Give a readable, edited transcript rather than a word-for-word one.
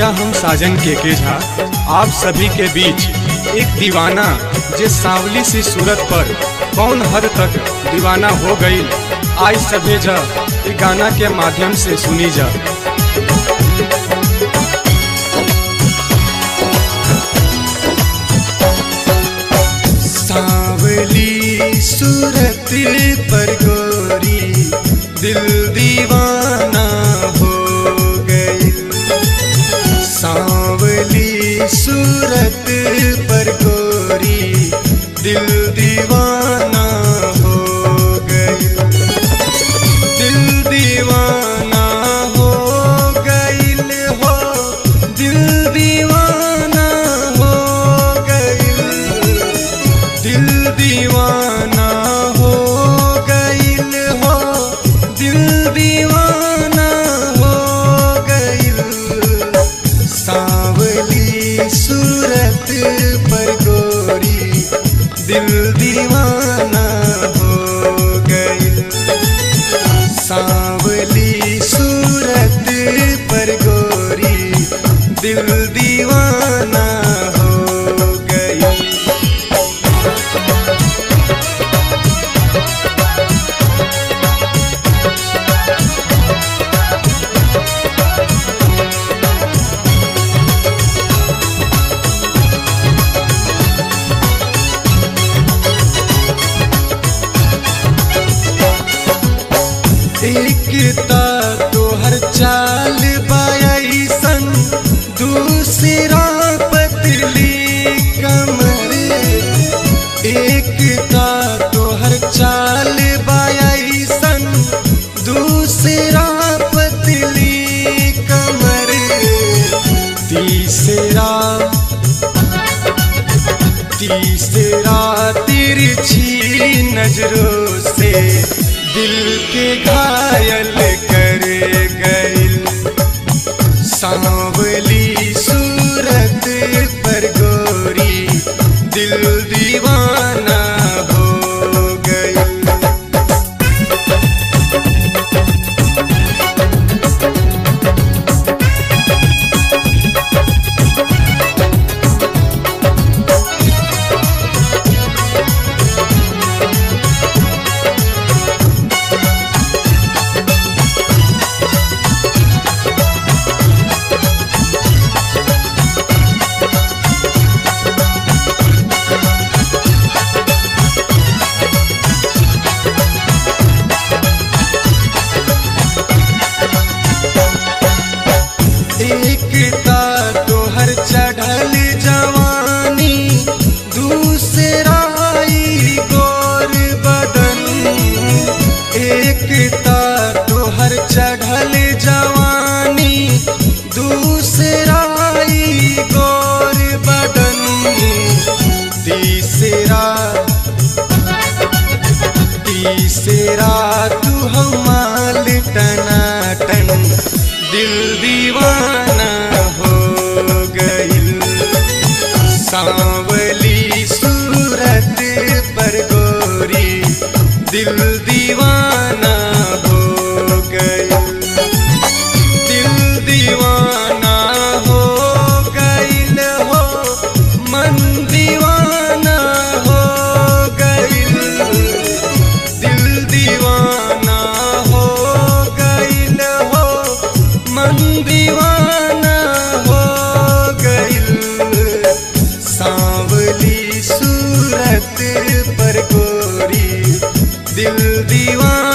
भैया हम साजन के झा आप सभी के बीच एक दीवाना जे सांवली सी सूरत पर कौन हद तक दीवाना हो गई आज सभे जा ई गाना के माध्यम से सुनी जा। सांवली सूरत पर गोरी दिल दीवाना हो गई। सांवली सूरत पर गोरी दिल दीवाना हो गई। दिल दीवाना हो गई हो, दिल दीवाना हो गई। दिल दीवाना हो गई हो, दिल दीवाना हो गई। सांवली सूरत पर गोरी दिल दीवाना हो गई। सांवली सूरत पर गोरी दिल दीवाना हो गई। एकता तोहर चाल बायसन, दूसरा पतली कमर। एकता तोहर चाल बायसन, दूसरा पतली कमर। तीसरा तिरछी नजरों से दिल के घायल कर गई। सांवली सूरत पर गोरी दिल दीवाना हो गई। एकता तोहर चढ़ल जवानी, दूसरा ई गोर बदन। एकता तोहर चढ़ल जवानी, दूसरा ई गोर बदन। तीसरा तू हमाल टनाटन दिल दीवाना हो गई। सांवली सूरत पर गोरी दिल दीवाना हो गई। दिल दीवाना हो गई हो, मन दीवाना हो गई। दिल दीवाना हो गई हो, मन दीवाना हो गई। सांवली सूरत पर गोरी दिल दीवाना